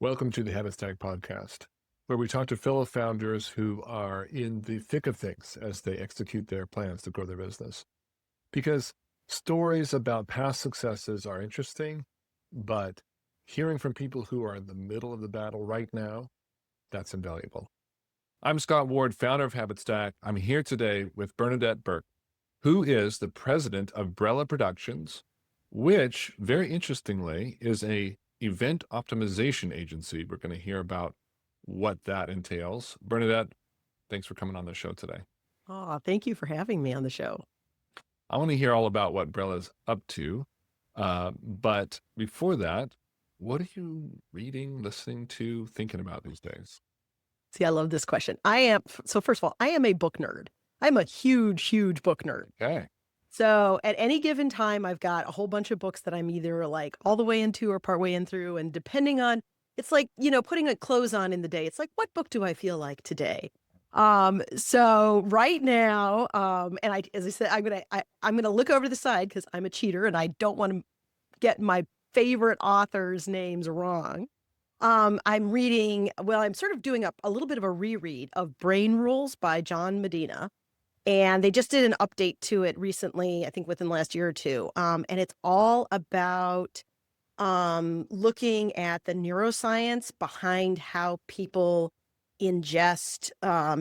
Welcome to the HabitStack Podcast, where we talk to fellow founders who are in the thick of things as they execute their plans to grow their business. Because stories about past successes are interesting, but hearing from people who are in the middle of the battle right now, that's invaluable. I'm Scott Ward, founder of HabitStack. I'm here today with Bernadette Burke, who is the president of Brella Productions, which, very interestingly, is a event optimization agency. We're going to hear about what that entails. Bernadette, thanks for coming on the show today. Oh, thank you for having me on the show. I want to hear all about what Brella's up to. But before that, what are you reading, listening to, thinking about these days? See, I love this question. So first of all, I am a book nerd. I'm a huge book nerd. Okay. So at any given time, I've got a whole bunch of books that I'm either like all the way into or partway in through. And depending on, it's like, putting a clothes on in the day. It's like, what book do I feel like today? So right now, and as I said, I'm going to look over the side because I'm a cheater and I don't want to get my favorite authors' names wrong. I'm sort of doing a little bit of a reread of Brain Rules by John Medina. And they just did an update to it recently, I think within the last year or two. And it's all about looking at the neuroscience behind how people ingest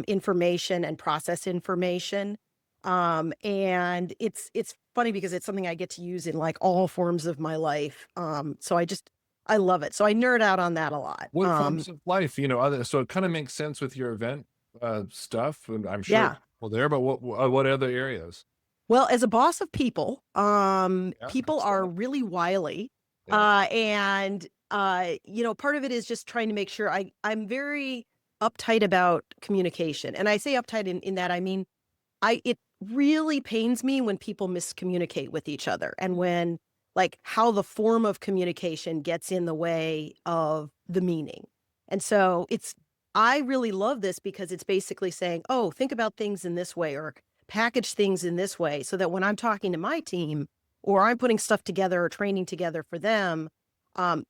information and process information. And it's funny because it's something I get to use in like all forms of my life. So I love it. So I nerd out on that a lot. What forms of life, so it kind of makes sense with your event stuff, and I'm sure. Yeah. Well, there, but what other areas? Well, as a boss of people, people that's are right. really wily. Yeah. And part of it is just trying to make sure I'm very uptight about communication. And I say uptight in that I mean, it really pains me when people miscommunicate with each other and when like how the form of communication gets in the way of the meaning. And so I really love this because it's basically saying, oh, think about things in this way or package things in this way so that when I'm talking to my team or I'm putting stuff together or training together for them,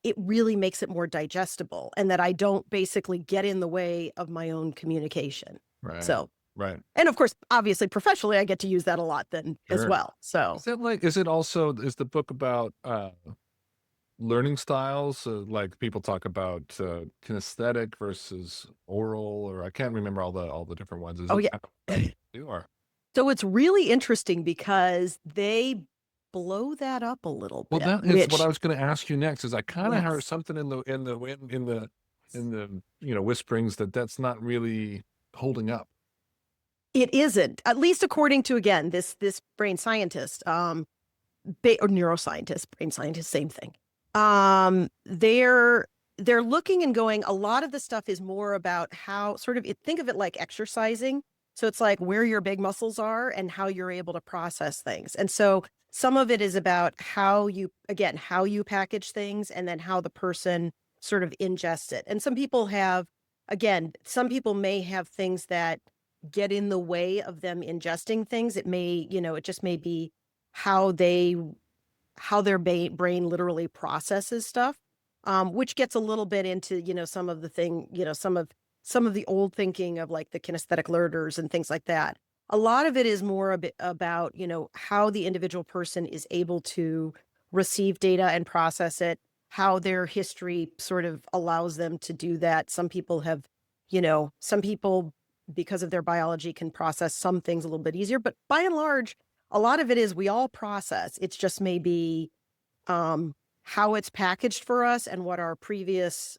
it really makes it more digestible and that I don't basically get in the way of my own communication. Right. So, right. And of course, obviously, professionally, I get to use that a lot then as Sure. well. So Is the book about learning styles? Like people talk about kinesthetic versus oral, or I can't remember all the different ones. So it's really interesting because they blow that up a little Well, bit. that is what I was going to ask you next. Is I kind of heard Yes. something in the whisperings that's not really holding up. It isn't, at least according to, again, this brain scientist, or neuroscientist, brain scientist, same thing. They're looking and going, a lot of the stuff is more about how think of it like exercising. So it's like where your big muscles are and how you're able to process things. And so some of it is about how you package things and then how the person sort of ingests it. And some people may have things that get in the way of them ingesting things. It just may be how their brain literally processes stuff, which gets a little bit into, some of the some of the old thinking of like the kinesthetic learners and things like that. A lot of it is more a bit about, how the individual person is able to receive data and process it, how their history sort of allows them to do that. Some people because of their biology can process some things a little bit easier, but by and large, a lot of it is we all process. It's just maybe how it's packaged for us and what our previous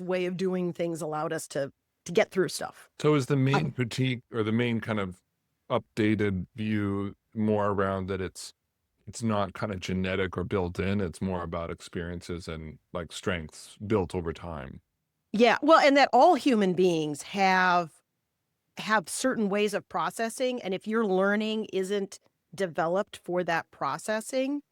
way of doing things allowed us to get through stuff. So is the main critique or the main kind of updated view more around that it's not kind of genetic or built in, it's more about experiences and like strengths built over time? Yeah, well, and that all human beings have certain ways of processing, and if your learning isn't developed for that processing,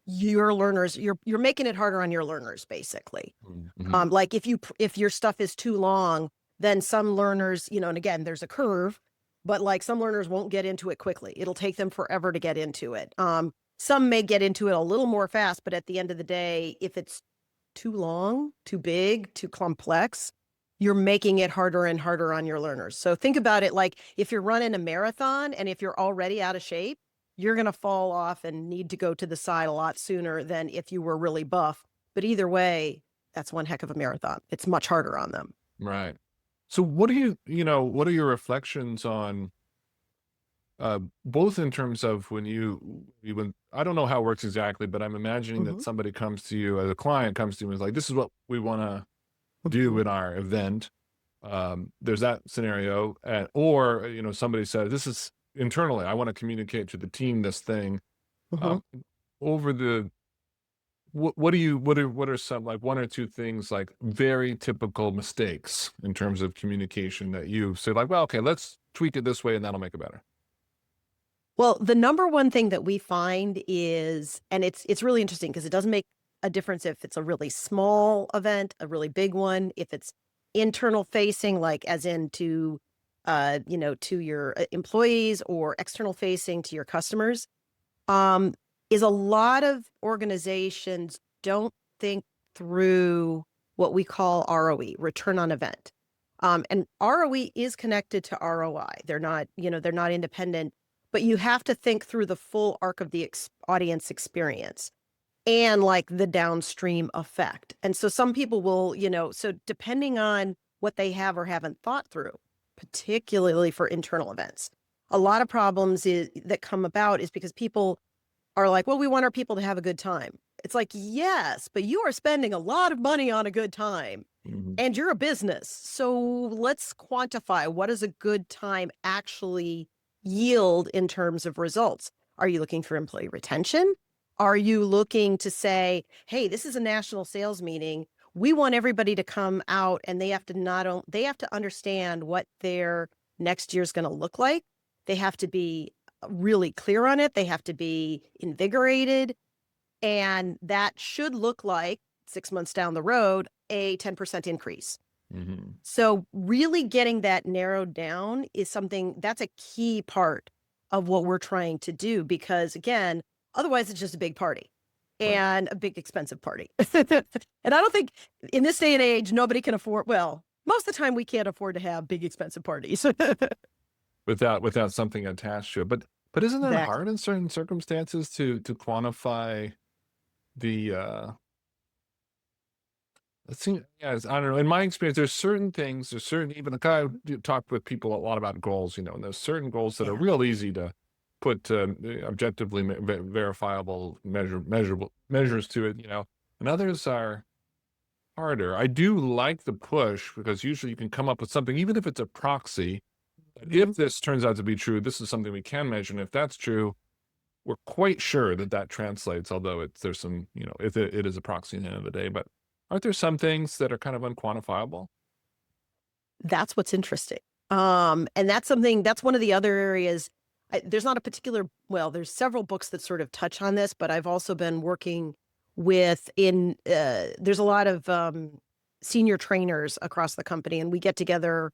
your learners, you're making it harder on your learners, basically. Mm-hmm. Like if your stuff is too long, then some learners, and again, there's a curve, but like some learners won't get into it quickly. It'll take them forever to get into it. Some may get into it a little more fast, but at the end of the day, if it's too long, too big, too complex, you're making it harder and harder on your learners. So think about it like if you're running a marathon and if you're already out of shape, you're going to fall off and need to go to the side a lot sooner than if you were really buff. But either way, that's one heck of a marathon. It's much harder on them. Right. So what do what are your reflections on both in terms of when I don't know how it works exactly, but I'm imagining that somebody comes to you as a client comes to you and is like, this is what we want to do in our event. There's that scenario, or somebody says, this is internally, I want to communicate to the team this thing. Over the what are some like one or two things like very typical mistakes in terms of communication that you say like, well, okay, let's tweak it this way and that'll make it better. Well, the number one thing that we find is, and it's really interesting because it doesn't make a difference if it's a really small event, a really big one, if it's internal facing, like as in to your employees, or external facing to your customers, is a lot of organizations don't think through what we call ROE, return on event. And ROE is connected to ROI. They're not independent, but you have to think through the full arc of the audience experience and like the downstream effect. And so some people will, so depending on what they have or haven't thought through, particularly for internal events, a lot of problems that come about is because people are like, well, we want our people to have a good time. It's like, yes, but you are spending a lot of money on a good time and you're a business. So let's quantify, what does a good time actually yield in terms of results? Are you looking for employee retention? Are you looking to say, hey, this is a national sales meeting. We want everybody to come out and they have to understand what their next year's going to look like. They have to be really clear on it. They have to be invigorated. And that should look like 6 months down the road, a 10% increase. So really getting that narrowed down is something that's a key part of what we're trying to do, because again, otherwise it's just a big party and a big expensive party. And I don't think in this day and age, nobody can afford, well, most of the time we can't afford to have big expensive parties. without something attached to it. But isn't that Exactly. hard in certain circumstances to quantify the yes, I don't know. In my experience, there's certain even like I talked with people a lot about goals, and there's certain goals that are real easy to put objectively verifiable measurable measures to it, and others are harder. I do like the push because usually you can come up with something, even if it's a proxy. If this turns out to be true, this is something we can measure, and if that's true, we're quite sure that translates. Although there's some, if it is a proxy at the end of the day, but aren't there some things that are kind of unquantifiable? That's what's interesting. And that's one of the other areas. There's not a particular, well, there's several books that sort of touch on this, but I've also been working with there's a lot of senior trainers across the company, and we get together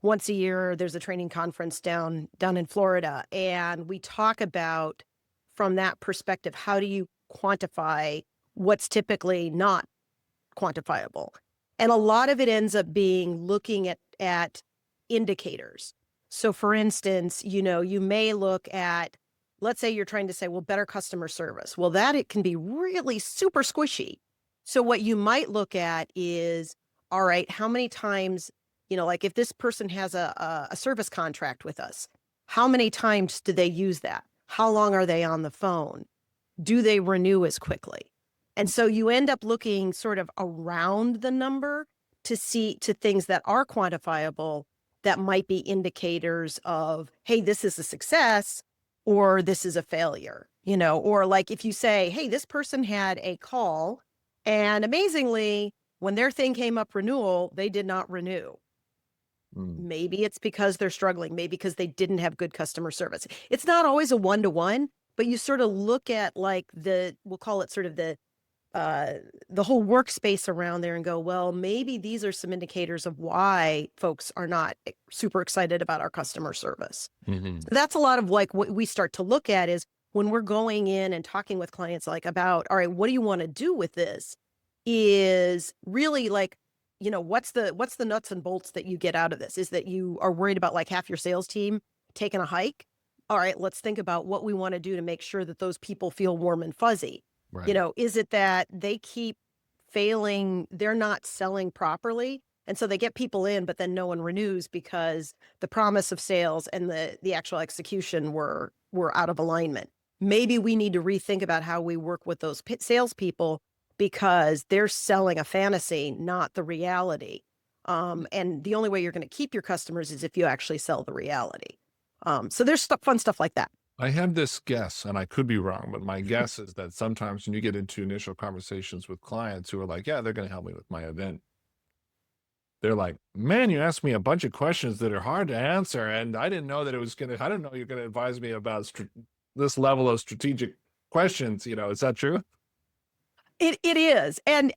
once a year. There's a training conference down in Florida, and we talk about, from that perspective, how do you quantify what's typically not quantifiable? And a lot of it ends up being looking at indicators. So for instance, you may look at, let's say you're trying to say, well, better customer service. Well, it can be really super squishy. So what you might look at is, all right, how many times, like if this person has a service contract with us, how many times do they use that? How long are they on the phone? Do they renew as quickly? And so you end up looking sort of around the number to things that are quantifiable, that might be indicators of, hey, this is a success or this is a failure, or like if you say, hey, this person had a call and amazingly, when their thing came up renewal, they did not renew. Maybe it's because they're struggling, maybe because they didn't have good customer service. It's not always a one-to-one, but you sort of look at like we'll call it sort of the whole workspace around there and go, well, maybe these are some indicators of why folks are not super excited about our customer service. So that's a lot of like what we start to look at is when we're going in and talking with clients like about, all right, what do you want to do with this, is really like, what's the nuts and bolts that you get out of this? Is that you are worried about like half your sales team taking a hike? All right, let's think about what we want to do to make sure that those people feel warm and fuzzy. Right. Is it that they keep failing, they're not selling properly, and so they get people in, but then no one renews because the promise of sales and the actual execution were out of alignment. Maybe we need to rethink about how we work with those salespeople, because they're selling a fantasy, not the reality. And the only way you're going to keep your customers is if you actually sell the reality. So there's fun stuff like that. I have this guess, and I could be wrong, but my guess is that sometimes when you get into initial conversations with clients who are like, yeah, they're going to help me with my event, they're like, man, you asked me a bunch of questions that are hard to answer, and I didn't know that I didn't know you're going to advise me about this level of strategic questions. Is that true? It is. And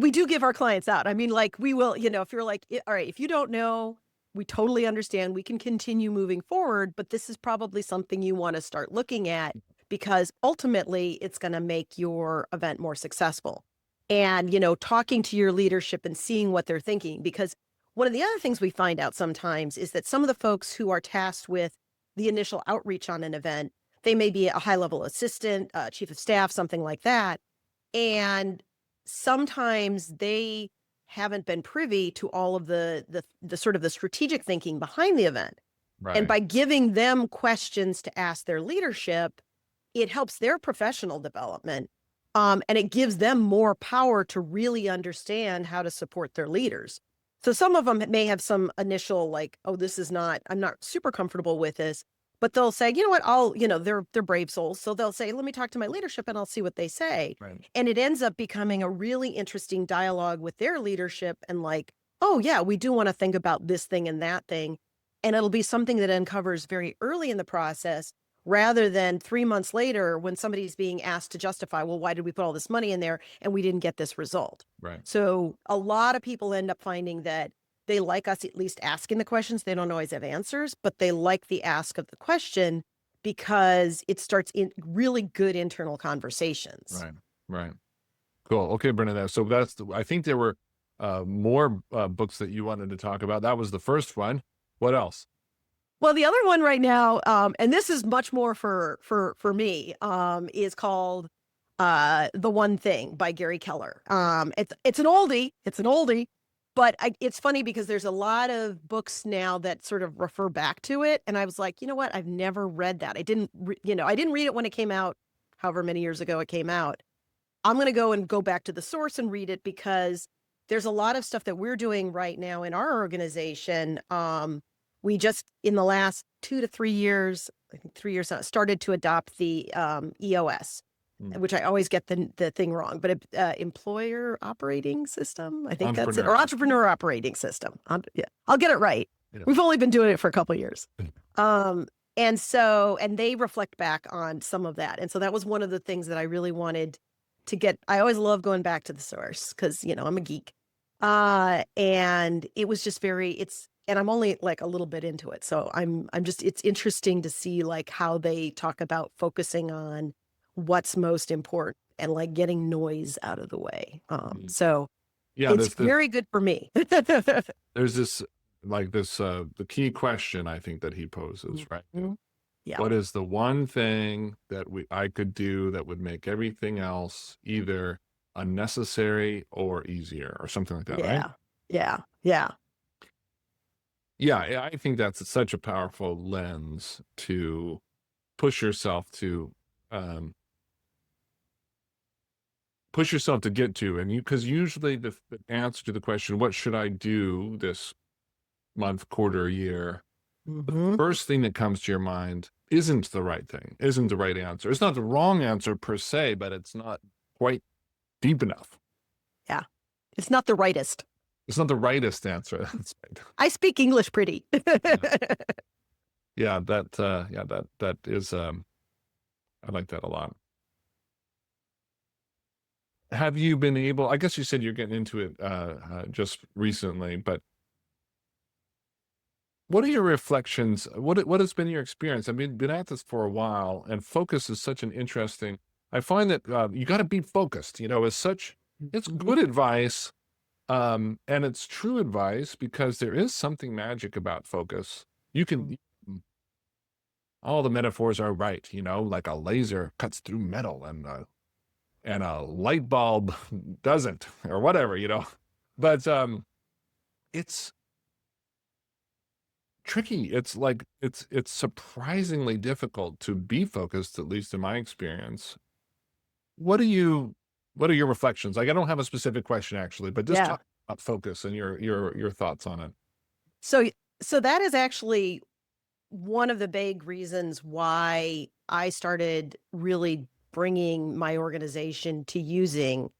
we do give our clients out. I mean, like, we will, if you're like, all right, if you don't know, we totally understand. We can continue moving forward, but this is probably something you want to start looking at, because ultimately it's going to make your event more successful. And, talking to your leadership and seeing what they're thinking, because one of the other things we find out sometimes is that some of the folks who are tasked with the initial outreach on an event, they may be a high-level assistant, chief of staff, something like that. And sometimes they haven't been privy to all of the sort of the strategic thinking behind the event. Right. And by giving them questions to ask their leadership, it helps their professional development. And it gives them more power to really understand how to support their leaders. So some of them may have some initial like, oh, I'm not super comfortable with this. But they'll say, you know what, they're brave souls. So they'll say, let me talk to my leadership and I'll see what they say. Right. And it ends up becoming a really interesting dialogue with their leadership, and like, oh yeah, we do want to think about this thing and that thing. And it'll be something that uncovers very early in the process, rather than 3 months later when somebody's being asked to justify, well, why did we put all this money in there and we didn't get this result? Right. So a lot of people end up finding that they like us at least asking the questions. They don't always have answers, but they like the ask of the question, because it starts in really good internal conversations. Right. Right. Cool. Okay, Bernadette. So I think there were more books that you wanted to talk about. That was the first one. What else? Well, the other one right now, and this is much more for me, is called The One Thing by Gary Keller. It's an oldie. It's an oldie. But it's funny because there's a lot of books now that sort of refer back to it. And I was like, you know what? I've never read that. I didn't read it when it came out, however many years ago it came out. I'm going to go back to the source and read it, because there's a lot of stuff that we're doing right now in our organization. We just, in the last 2 to 3 years, I think 3 years now, started to adopt the EOS. Which I always get the thing wrong, but employer operating system, I think that's it, or entrepreneur operating system. Yeah, I'll get it right. Yeah. We've only been doing it for a couple of years. And they reflect back on some of that. And so that was one of the things that I really wanted to get. I always love going back to the source, because, I'm a geek. And it was just and I'm only like a little bit into it. So it's interesting to see like how they talk about focusing on what's most important and like getting noise out of the way. So yeah, it's very good for me. There's this, the key question I think that he poses, right? Yeah. What is the one thing that I could do that would make everything else either unnecessary or easier, or something like that, right? Yeah. Yeah, I think that's such a powerful lens to push yourself to get to. And because usually the answer to the question, what should I do this month, quarter, year, the first thing that comes to your mind isn't the right thing, isn't the right answer. It's not the wrong answer per se, but it's not quite deep enough. Yeah. It's not the rightest. It's not the rightest answer. That's right. I speak English pretty. Yeah, that is, I like that a lot. Have you been able, I guess you said you're getting into it just recently, but What are your reflections? What has been your experience? I mean, been at this for a while, and focus is such an interesting. I find that you got to be focused. Is such. It's Mhm. good advice, and it's true advice because there is something magic about focus. You can. All the metaphors are right. Like a laser cuts through metal, and a light bulb doesn't, or whatever. But it's tricky. It's like it's surprisingly difficult to be focused, at least in my experience. What do you what are your reflections? Like, I don't have a specific question actually, but just Yeah. talk about focus and your thoughts on it. So so that is actually one of the big reasons why I started really bringing my organization to using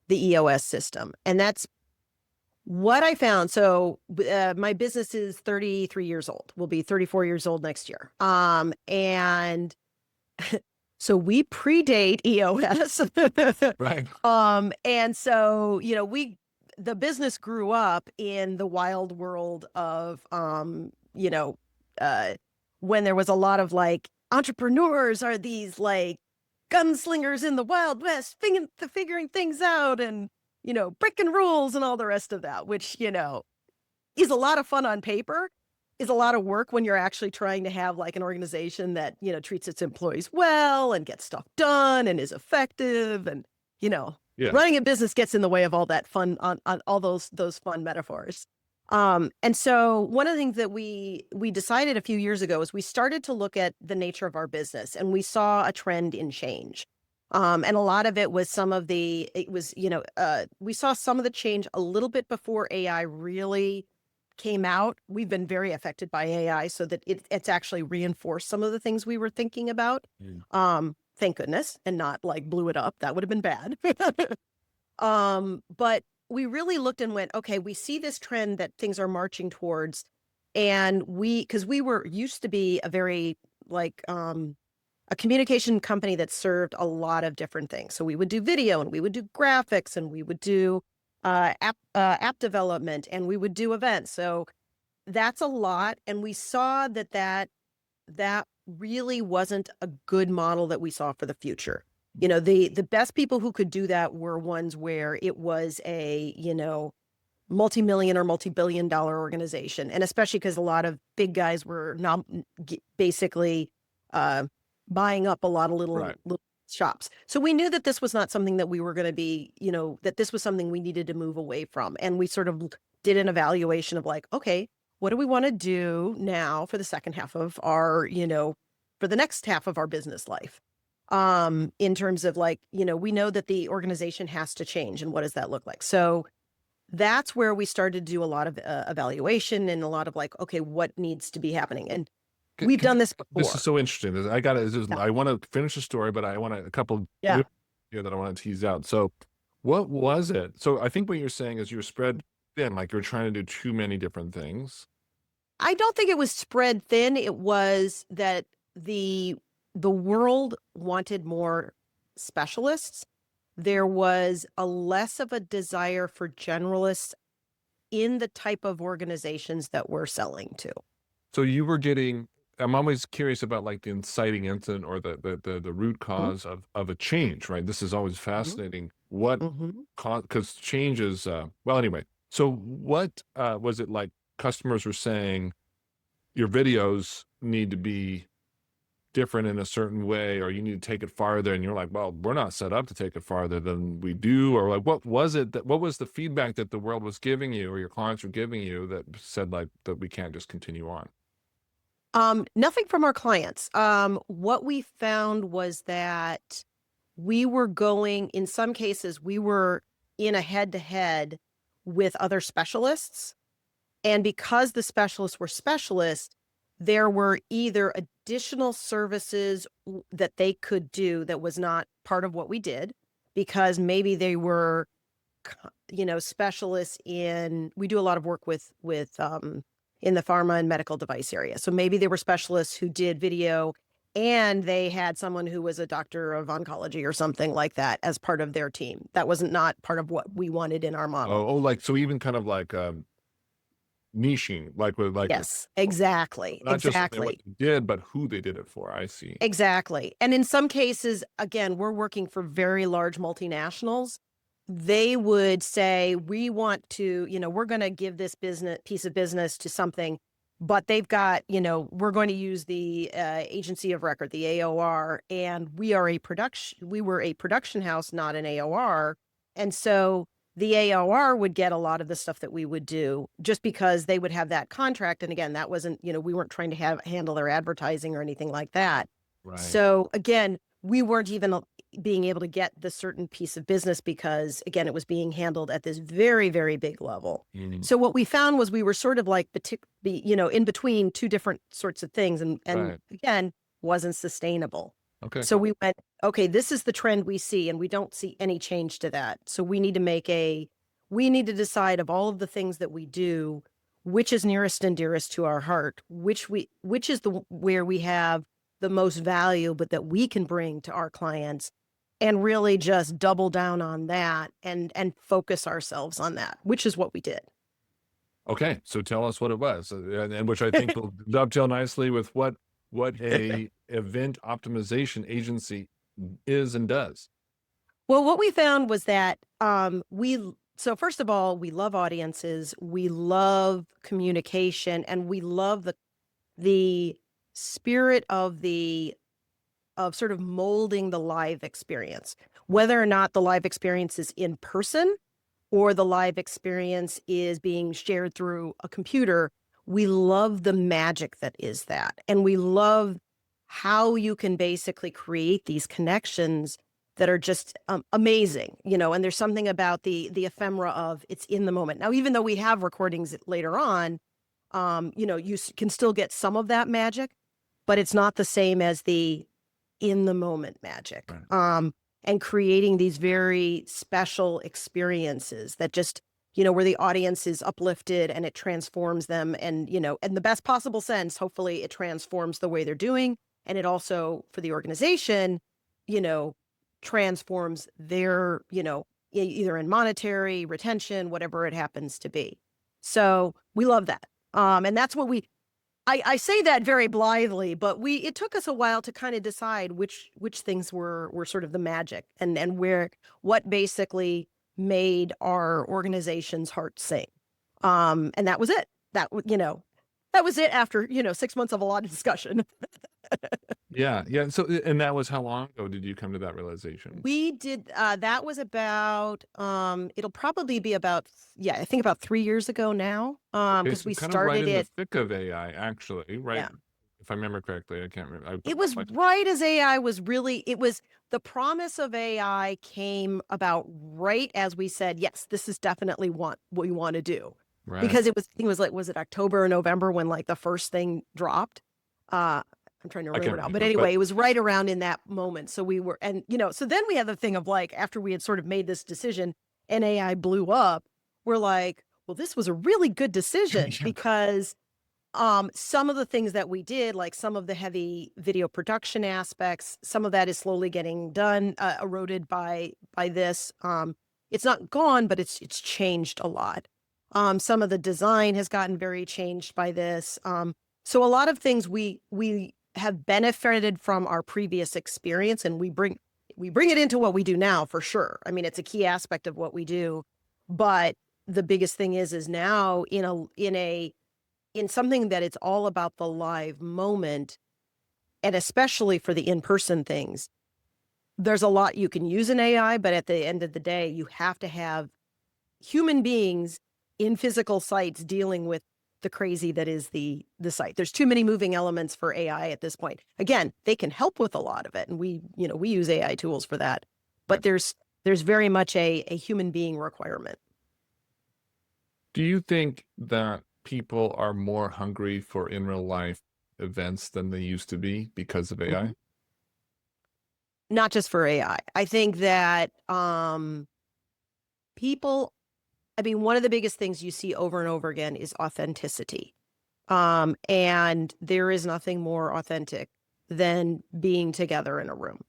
the EOS system. And that's what I found. So my business is 33 years old. We'll be 34 years old next year. And so we predate EOS. Right. And so, the business grew up in the wild world of, uh, when there was a lot of like entrepreneurs are these like gunslingers in the Wild West, figuring things out and, breaking rules and all the rest of that, which, is a lot of fun on paper, is a lot of work when you're actually trying to have like an organization that, treats its employees well and gets stuff done and is effective. And, you know, Yeah. running a business gets in the way of all that fun on all those fun metaphors. And so one of the things that we decided a few years ago is we started to look at the nature of our business and we saw a trend in change. And a lot of it was we saw some of the change a little bit before AI really came out. We've been very affected by AI so that it's actually reinforced some of the things we were thinking about. Mm. Thank goodness, and not like blew it up. That would have been bad. But we really looked and went, okay, we see this trend that things are marching towards. And because we were used to be a very like a communication company that served a lot of different things. So we would do video and we would do graphics and we would do app development and we would do events. So that's a lot. And we saw that really wasn't a good model that we saw for the future. The best people who could do that were ones where it was a, multi-million or multi-billion dollar organization. And especially because a lot of big guys were not basically buying up a lot of little shops. So we knew that this was not something that we were going to be, that this was something we needed to move away from. And we sort of did an evaluation of like, okay, what do we want to do now for the second half of our, for the next half of our business life? In terms of like, we know that the organization has to change and what does that look like? So that's where we started to do a lot of evaluation and a lot of like, okay, what needs to be happening? And we've done this This before. is so interesting. I got to. Yeah. I want to finish the story, but I want a couple Yeah. here that I want to tease out. So, what was it? So, I think what you're saying is you're spread thin, like you're trying to do too many different things. I don't think it was spread thin. It was that the world wanted more specialists. There was a less of a desire for generalists in the type of organizations that we're selling to. So you were getting. I'm always curious about like the inciting incident or the root cause of a change, right? This is always fascinating. What because change is well anyway. So what was it like? Customers were saying your videos need to be different in a certain way, or you need to take it farther, and you're like, well, we're not set up to take it farther than we do, or like what was the feedback that the world was giving you or your clients were giving you that said like that we can't just continue on? Nothing from our clients. What we found was that we were going, in some cases, we were in a head-to-head with other specialists. And because the specialists were specialists, there were either additional services that they could do that was not part of what we did, because maybe they were, specialists we do a lot of work with in the pharma and medical device area. So maybe they were specialists who did video and they had someone who was a doctor of oncology or something like that as part of their team. That wasn't not part of what we wanted in our model. Like so even kind of like niching, Yes, exactly. not just what Exactly. they did, but who they did it for. I see. Exactly. And in some cases, again, we're working for very large multinationals. They would say, we want to, we're going to give this piece of business to something, but they've got, we're going to use the agency of record, the AOR, and we were a production house, not an AOR. And so the AOR would get a lot of the stuff that we would do just because they would have that contract. And again, that wasn't, we weren't trying to handle their advertising or anything like that. Right. So again, we weren't even being able to get the certain piece of business because, again, it was being handled at this very, very big level. So what we found was we were sort of like, in between two different sorts of things, and Right. again, wasn't sustainable. Okay. So we went, okay, this is the trend we see, and we don't see any change to that. So we need to decide of all of the things that we do, which is nearest and dearest to our heart, which is where we have the most value, but that we can bring to our clients, and really just double down on that and focus ourselves on that, which is what we did. Okay, so tell us what it was, and which I think will dovetail nicely with what a event optimization agency is and does. Well, what we found was that so first of all, we love audiences, we love communication, and we love the spirit of sort of molding the live experience, whether or not the live experience is in person or the live experience is being shared through a computer. We love the magic that is that. And we love how you can basically create these connections that are just amazing, and there's something about the ephemera of it's in the moment. Now, even though we have recordings later on, you can still get some of that magic, but it's not the same as the in the moment magic. Right. And creating these very special experiences that just, where the audience is uplifted and it transforms them, and, in the best possible sense, hopefully it transforms the way they're doing. And it also, for the organization, transforms their, either in monetary retention, whatever it happens to be. So we love that. And that's what I say that very blithely, but it took us a while to kind of decide which things were sort of the magic and what basically made our organization's heart sing. And that was it. That was it after, 6 months of a lot of discussion. Yeah. So, and that was how long ago did you come to that realization? We did, that was about, it'll probably be about, I think about 3 years ago now. Because we kind of right started in it. the thick of AI, actually, right? Yeah. If I remember correctly, I can't remember. It was right as AI was the promise of AI came about right as we said, yes, this is definitely what we want to do. Right. Because I think it was like, was it October or November when like the first thing dropped? I'm trying to remember now, but anyway, it was right around in that moment. So we were, and so then we had the thing of like, after we had sort of made this decision and AI blew up, we're like, well, this was a really good decision because some of the things that we did, like some of the heavy video production aspects, some of that is slowly getting done, eroded by this. It's not gone, but it's changed a lot. Some of the design has gotten very changed by this. So a lot of things we have benefited from our previous experience, and we bring it into what we do now for sure. I mean, it's a key aspect of what we do, but the biggest thing is now in something that it's all about the live moment, and especially for the in-person things, there's a lot you can use in AI, but at the end of the day, you have to have human beings in physical sites dealing with the crazy that is the site. There's too many moving elements for AI at this point. Again, they can help with a lot of it, and we use AI tools for that. But there's very much a human being requirement. Do you think that people are more hungry for in real life events than they used to be because of AI? Mm-hmm. Not just for AI. I think that people, one of the biggest things you see over and over again is authenticity. And there is nothing more authentic than being together in a room.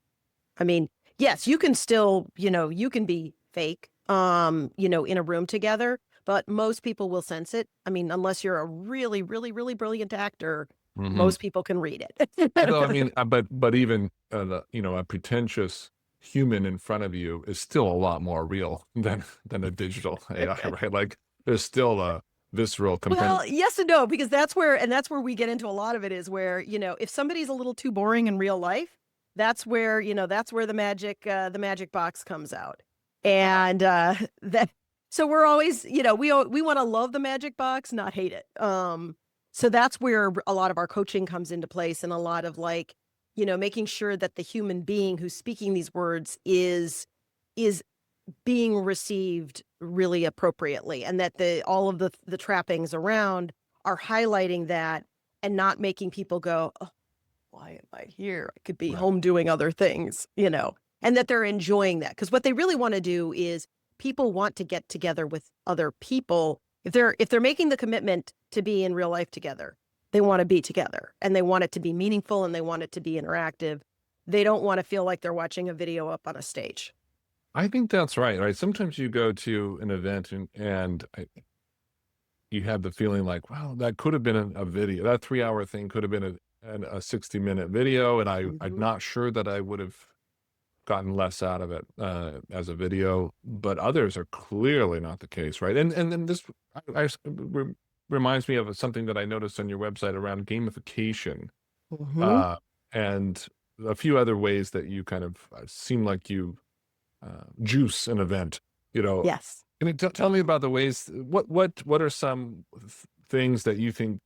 Yes, you can still, you can be fake, in a room together, but most people will sense it. I mean, unless you're a really, really, really brilliant actor, Hmm. most people can read it. Although, I mean, but even a pretentious human in front of you is still a lot more real than a digital AI, right? Like there's still a visceral component. Well, yes and no, because that's where we get into a lot of it is where, if somebody's a little too boring in real life, that's where, that's where the magic box comes out. And that so we're always, we want to love the magic box, not hate it. So that's where a lot of our coaching comes into place, and a lot of like, making sure that the human being who's speaking these words is being received really appropriately, and that all of the trappings around are highlighting that and not making people go, oh, why am I here? I could be Right. home doing other things, and that they're enjoying that. Because what they really want to do is people want to get together with other people. If they're making the commitment to be in real life together, they want to be together, and they want it to be meaningful, and they want it to be interactive. They don't want to feel like they're watching a video up on a stage. I think that's right. Right. Sometimes you go to an event you have the feeling like, wow, that could have been a video. That 3 hour thing could have been a 60-minute video, and I'm Mhm. not sure that I would have gotten less out of it as a video. But others are clearly not the case, right? And then this reminds me of something that I noticed on your website around gamification, Mhm. uh, and a few other ways that you kind of seem like you juice an event. You know, Yes. can you tell me about the ways? What are some things that you think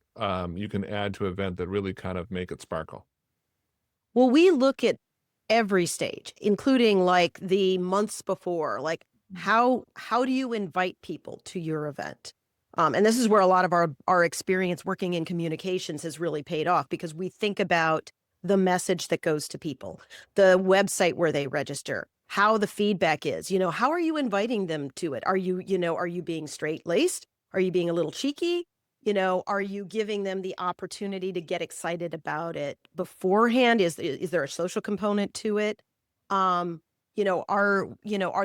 you can add to an event that really kind of make it sparkle? Well, we look at every stage, including like the months before, like how do you invite people to your event? And this is where a lot of our experience working in communications has really paid off, because we think about the message that goes to people, the website where they register, how the feedback is. How are you inviting them to it? Are you being straight laced? Are you being a little cheeky? Are you giving them the opportunity to get excited about it beforehand? Is there a social component to it? Um, are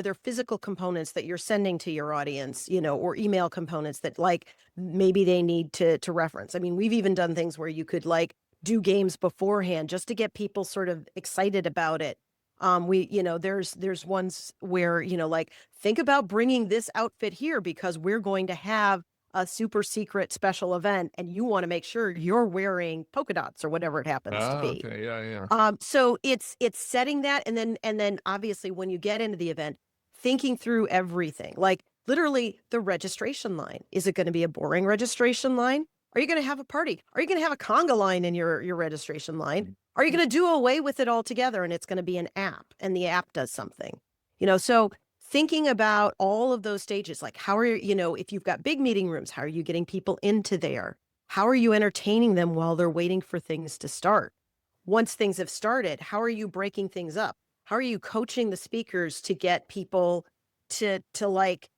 there physical components that you're sending to your audience, or email components that like maybe they need to reference? I mean, we've even done things where you could like do games beforehand just to get people sort of excited about it. There's ones where, like, think about bringing this outfit here because we're going to have a super secret special event, and you want to make sure you're wearing polka dots or whatever it happens to Ah, be. okay, yeah, yeah. So it's setting that, and then obviously when you get into the event, thinking through everything, like literally the registration line. Is it going to be a boring registration line? Are you going to have a party? Are you going to have a conga line in your registration line? Are you going to do away with it altogether, and it's going to be an app, and the app does something? So thinking about all of those stages, like how are if you've got big meeting rooms, how are you getting people into there? How are you entertaining them while they're waiting for things to start? Once things have started, how are you breaking things up? How are you coaching the speakers to get people to like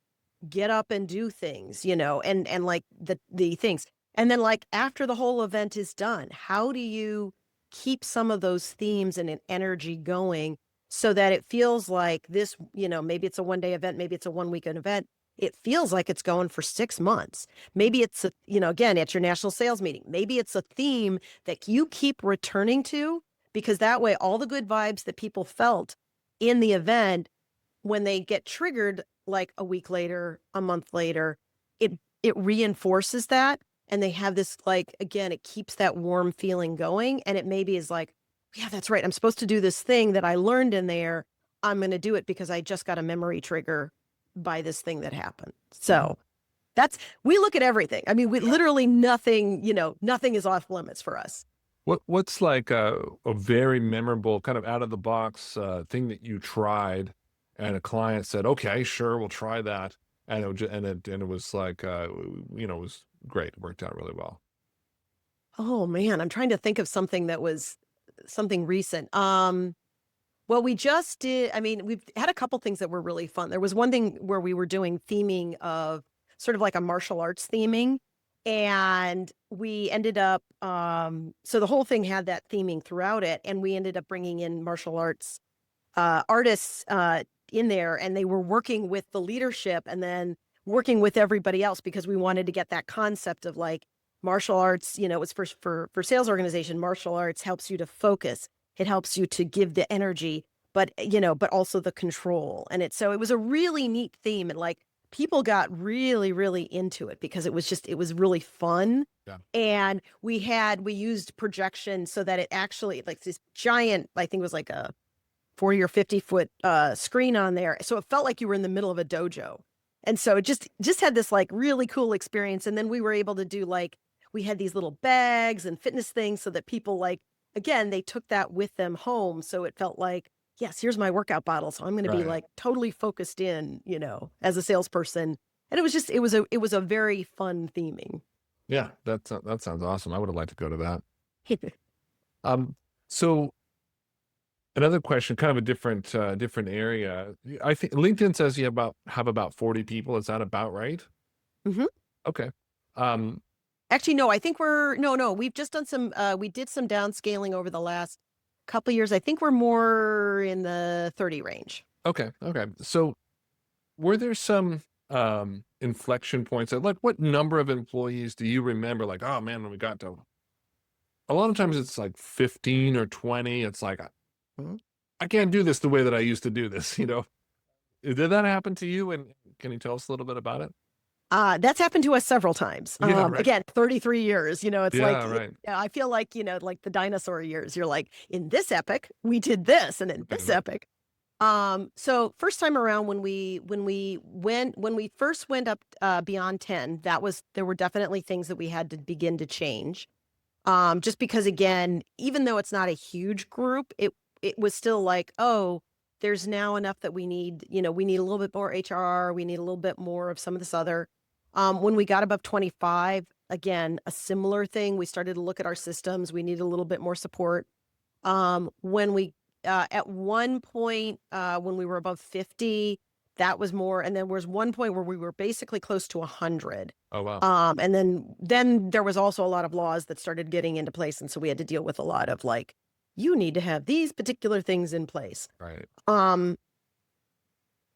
get up and do things, and like the things. And then like after the whole event is done, how do you keep some of those themes and an energy going so that it feels like this, maybe it's a 1-day event, maybe it's a 1-weekend event. It feels like it's going for 6 months. Maybe it's again, at your national sales meeting, maybe it's a theme that you keep returning to, because that way all the good vibes that people felt in the event, when they get triggered like a week later, a month later, it reinforces that, and they have this, like, again, it keeps that warm feeling going, and it maybe is like, yeah, that's right. I'm supposed to do this thing that I learned in there. I'm going to do it because I just got a memory trigger by this thing that happened. So we look at everything. I mean, we Yeah. literally nothing is off limits for us. What's like a very memorable kind of out of the box thing that you tried, and a client said, "Okay, sure, we'll try that," and it was like it was great. It worked out really well. Oh man, I'm trying to think of something that was something recent. Well, we just did, I mean, we've had a couple things that were really fun. There was one thing where we were doing theming of sort of like a martial arts theming. And we ended up, so the whole thing had that theming throughout it. And we ended up bringing in martial arts artists in there, and they were working with the leadership. And then working with everybody else because we wanted to get that concept of like martial arts, it was for sales organization, martial arts helps you to focus. It helps you to give the energy, but but also the control. And so it was a really neat theme. And like people got really, really into it because it was really fun. Yeah. And we used projection so that it actually like this giant, I think it was like a 40 or 50-foot screen on there. So it felt like you were in the middle of a dojo. And so it just had this like really cool experience. And then we were able to do like, we had these little bags and fitness things so that people like, again, they took that with them home. So it felt like, yes, here's my workout bottle. So I'm going to be like totally focused in, as a salesperson. And it was a very fun theming. Yeah, that sounds awesome. I would have liked to go to that. So another question, kind of a different area. I think LinkedIn says you have about 40 people. Is that about right? Mm-hmm. Okay. Actually, no, I think we've just done we did some downscaling over the last couple of years. I think we're more in the 30 range. Okay. So were there some inflection points? Like what number of employees do you remember? Like, oh man, when we got to, a lot of times it's like 15 or 20. It's like, I can't do this the way that I used to do this, Did that happen to you? And can you tell us a little bit about it? That's happened to us several times. Again, 33 years, it's like, I feel like, like the dinosaur years, you're like, in this epic, we did this. And in this epic. So first time around when we first went up, beyond 10, there were definitely things that we had to begin to change. Just because again, even though it's not a huge group, it was still like, oh, there's now enough that we need a little bit more HR. We need a little bit more of some of this other. When we got above 25, again, a similar thing. We started to look at our systems. We needed a little bit more support. When we, at one point, when we were above 50, that was more. And then there was one point where we were basically close to 100. Oh, wow. And then there was also a lot of laws that started getting into place. And so we had to deal with a lot of like, you need to have these particular things in place. Right.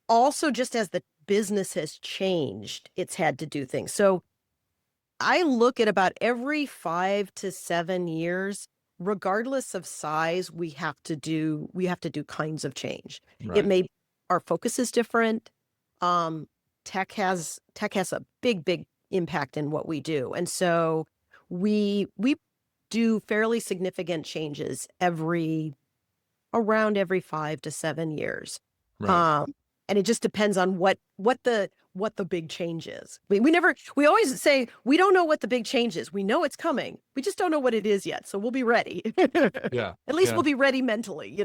Also, just as the business has changed, it's had to do things. So I look at about every 5 to 7 years, regardless of size, we have to do kinds of change. Right. Our focus is different. Tech has a big impact in what we do. And so we do fairly significant changes around every 5 to 7 years. Right. And it just depends on what the big change is. We always say, we don't know what the big change is. We know it's coming. We just don't know what it is yet. So we'll be ready. Yeah. At least we'll be ready mentally,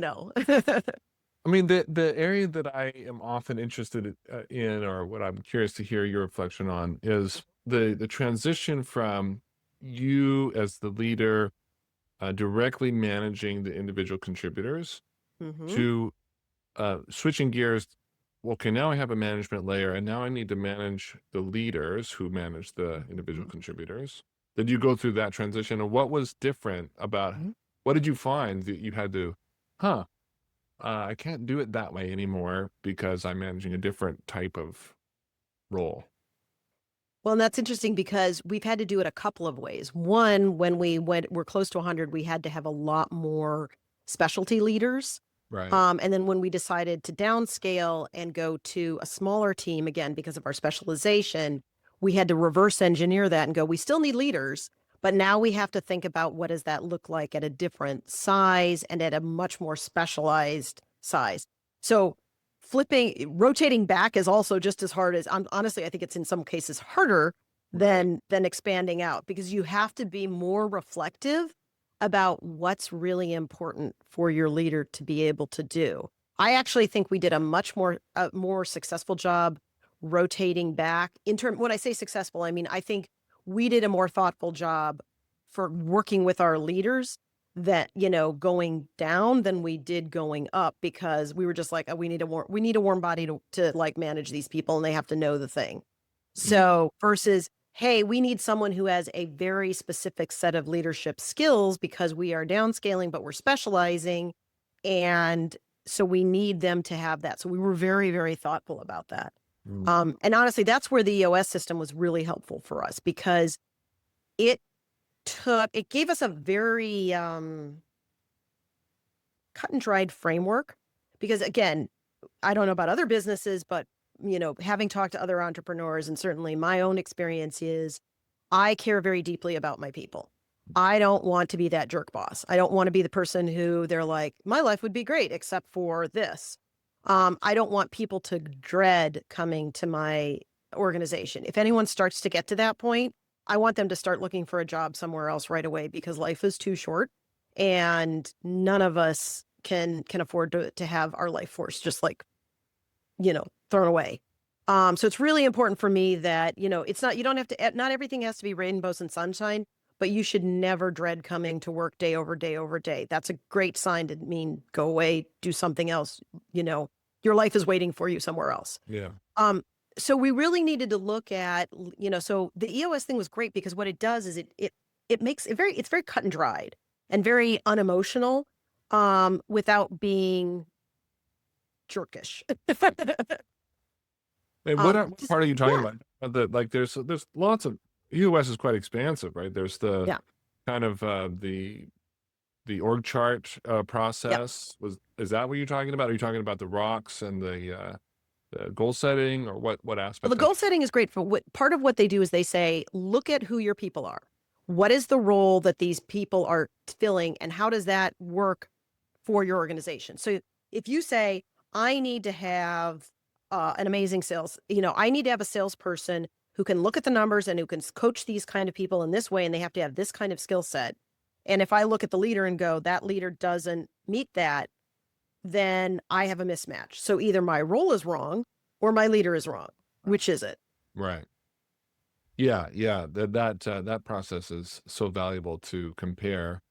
I mean, the area that I am often interested in, or what I'm curious to hear your reflection on, is the transition from you as the leader directly managing the individual contributors to switching gears. Okay, now I have a management layer, and now I need to manage the leaders who manage the individual contributors. Did you go through that transition, and what was different about? What did you find that you had to? I can't do it that way anymore because I'm managing a different type of role. Well, and that's interesting because we've had to do it a couple of ways. One, when we're close to 100, we had to have a lot more specialty leaders. Right. And then when we decided to downscale and go to a smaller team, again, because of our specialization, we had to reverse engineer that and go, we still need leaders, but now we have to think about what does that look like at a different size and at a much more specialized size. So rotating back is also just as hard as, honestly, I think it's in some cases harder than expanding out, because you have to be more reflective about what's really important for your leader to be able to do. I actually think we did a much more successful job rotating back. When I say successful, I mean, I think we did a more thoughtful job for working with our leaders that, going down than we did going up, because we were just like, oh, we need a warm body to like manage these people, and they have to know the thing. So versus, hey, we need someone who has a very specific set of leadership skills because we are downscaling, but we're specializing. And so we need them to have that. So we were very, very thoughtful about that. Mm. And honestly, that's where the EOS system was really helpful for us, because it gave us a very cut and dried framework. Because again, I don't know about other businesses, but having talked to other entrepreneurs, and certainly my own experience is, I care very deeply about my people. I don't want to be that jerk boss. I don't want to be the person who they're like, my life would be great except for this. I don't want people to dread coming to my organization. If anyone starts to get to that point, I want them to start looking for a job somewhere else right away, because life is too short and none of us can afford to have our life force just like, thrown away. So it's really important for me that, it's not, you don't have to, not everything has to be rainbows and sunshine, but you should never dread coming to work day over day over day. That's a great sign to mean go away, do something else. Your life is waiting for you somewhere else. Yeah. So we really needed to look at, so the EOS thing was great because what it does is it makes it it's very cut and dried and very unemotional, without being jerkish. And what Just, part are you talking yeah, about? There's lots of EOS is quite expansive, right? There's the yeah, kind of the org chart yeah. process. Is that what you're talking about? Are you talking about the rocks and the goal setting, or what Well, aspect the of? goal setting is great for what part of what they do is they say, look at who your people are. What is the role that these people are filling, and how does that work for your organization? So if you say, I need to have an amazing sales, I need to have a salesperson who can look at the numbers and who can coach these kind of people in this way, and they have to have this kind of skill set. And if I look at the leader and go, that leader doesn't meet that, then I have a mismatch. So either my role is wrong or my leader is wrong. Which is it? Right. Yeah, yeah. That process is so valuable to compare.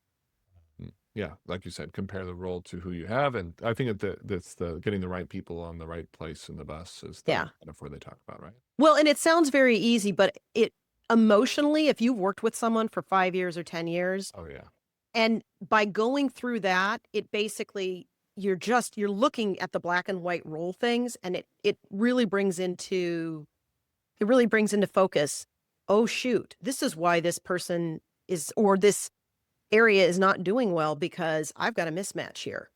Yeah, like you said, compare the role to who you have, and I think that's the getting the right people on the right place in the bus is the Yeah. metaphor they talk about, right? Well, and it sounds very easy, but it emotionally, if you've worked with someone for 5 years or 10 years, Oh yeah. and by going through that, it basically, you're looking at the black and white role things, and it really brings into focus, oh shoot, this is why this person is, or this area is not doing well, because I've got a mismatch here.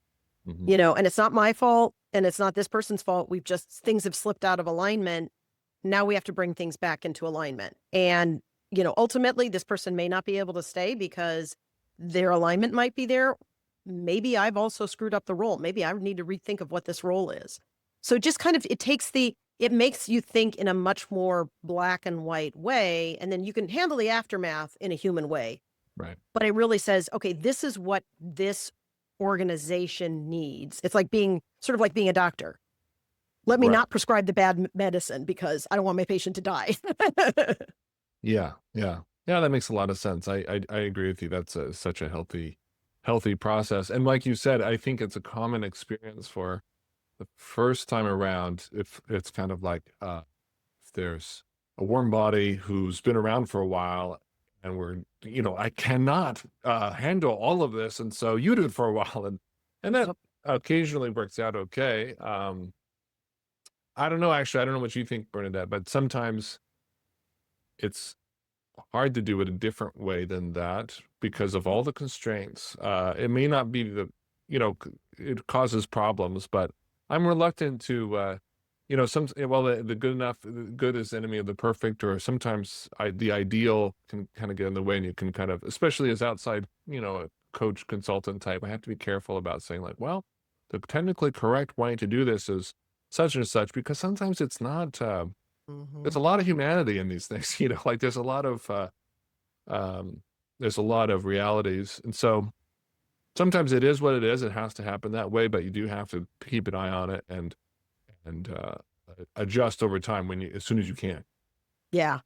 Hmm. And it's not my fault and it's not this person's fault. Things have slipped out of alignment. Now we have to bring things back into alignment. And, ultimately this person may not be able to stay because their alignment might be there. Maybe I've also screwed up the role. Maybe I need to rethink of what this role is. So just kind of, it makes you think in a much more black and white way. And then you can handle the aftermath in a human way. Right. But it really says, okay, this is what this organization needs. It's like being a doctor. Let me Right. not prescribe the bad medicine because I don't want my patient to die. Yeah, yeah. Yeah, that makes a lot of sense. I agree with you. That's such a healthy process. And like you said, I think it's a common experience for the first time around. If it's kind of like if there's a warm body who's been around for a while, and I cannot handle all of this, and so you do it for a while, and that Yep. occasionally works out okay. I don't know, actually, I don't know what you think, Bernadette, but sometimes it's hard to do it a different way than that because of all the constraints. It may not be it causes problems, but I'm reluctant to, the good is enemy of the perfect, or sometimes the ideal can kind of get in the way, and you can kind of, especially as outside, a coach consultant type, I have to be careful about saying like, well, the technically correct way to do this is such and such, because sometimes it's not, there's Mhm. a lot of humanity in these things, like um, there's a lot of realities. And so sometimes it is what it is. It has to happen that way, but you do have to keep an eye on it and adjust over time as soon as you can. Yeah.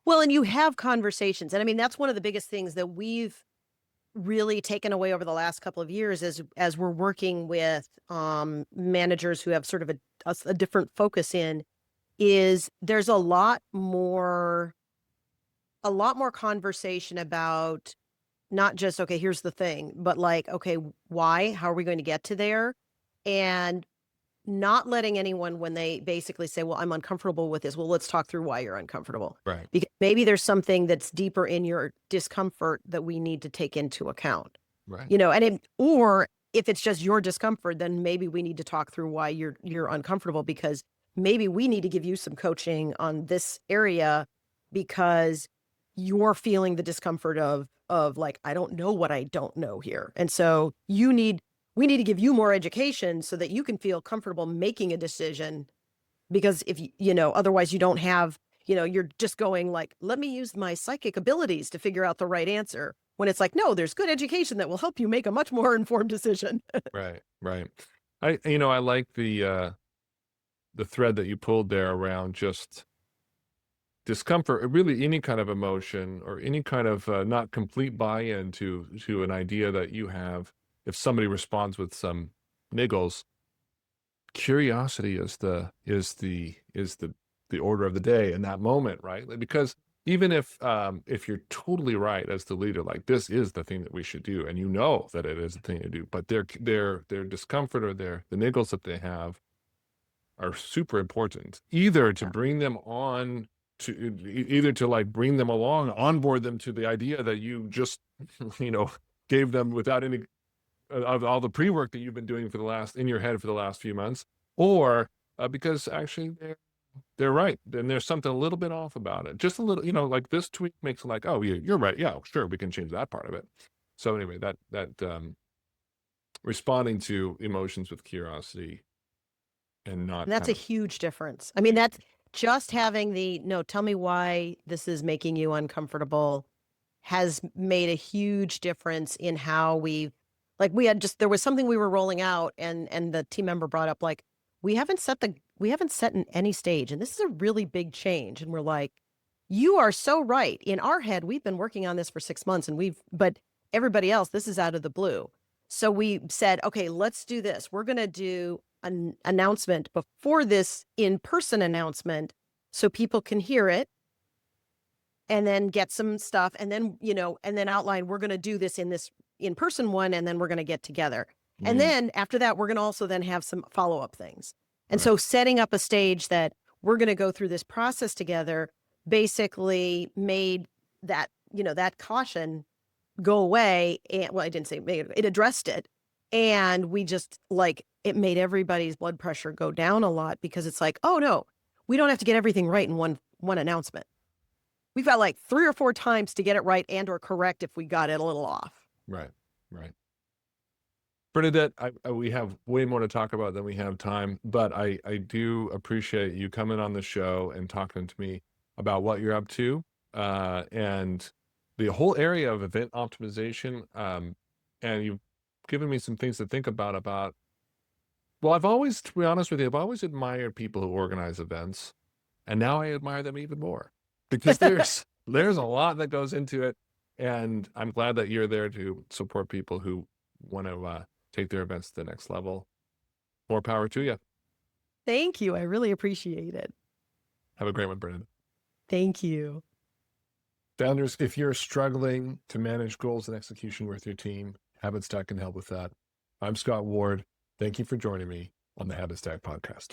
Well, and you have conversations. And I mean, that's one of the biggest things that we've really taken away over the last couple of years as we're working with managers who have sort of a different focus is there's a lot more conversation about not just, okay, here's the thing, but like, okay, why? How are we going to get to there? And not letting anyone, when they basically say, well, I'm uncomfortable with this, well, let's talk through why you're uncomfortable. Right. Because maybe there's something that's deeper in your discomfort that we need to take into account. Right. Or if it's just your discomfort, then maybe we need to talk through why you're uncomfortable, because maybe we need to give you some coaching on this area because you're feeling the discomfort of like, I don't know what I don't know here. And so we need to give you more education so that you can feel comfortable making a decision, because if otherwise you don't have, you're just going like, let me use my psychic abilities to figure out the right answer. When it's like, no, there's good education that will help you make a much more informed decision. Right. I like the thread that you pulled there around just discomfort, or really any kind of emotion or any kind of not complete buy-in to an idea that you have. If somebody responds with some niggles, curiosity is the order of the day in that moment, right? Like, because even if you're totally right as the leader, like this is the thing that we should do, and that it is the thing to do, but their discomfort or the niggles that they have are super important, either to bring them on either to like bring them along, onboard them to the idea that you just, gave them without any of all the pre-work that you've been doing in your head for the last few months, or because actually they're right. Then there's something a little bit off about it. Just a little, like this tweak makes it like, oh, you're right. Yeah, sure. We can change that part of it. So anyway, that responding to emotions with curiosity and not. And that's a huge difference. I mean, that's just having tell me why this is making you uncomfortable has made a huge difference in how there was something we were rolling out, and the team member brought up, like, we haven't set in any stage, and this is a really big change. And we're like, you are so right. In our head, we've been working on this for 6 months, but everybody else, this is out of the blue. So we said, okay, let's do this. We're going to do an announcement before this in-person announcement so people can hear it and then get some stuff, and then, and then outline, we're going to do this in this in-person one, and then we're going to get together. And then after that, we're going to also then have some follow-up things. And so setting up a stage that we're going to go through this process together basically made that, that caution go away. And well, I didn't say it addressed it. And we just it made everybody's blood pressure go down a lot, because it's like, oh no, we don't have to get everything right in one announcement. We've got like 3 or 4 times to get it right and or correct if we got it a little off. Right. Bernadette, we have way more to talk about than we have time, but I do appreciate you coming on the show and talking to me about what you're up to, and the whole area of event optimization. And you've given me some things to think about. Well, to be honest with you, I've always admired people who organize events, and now I admire them even more, because there's a lot that goes into it, and I'm glad that you're there to support people who want to take their events to the next level. More power to you. Thank you. I really appreciate it. Have a great one, Brendan. Thank you. Founders, if you're struggling to manage goals and execution with your team, HabitStack can help with that. I'm Scott Ward. Thank you for joining me on the HabitStack Podcast.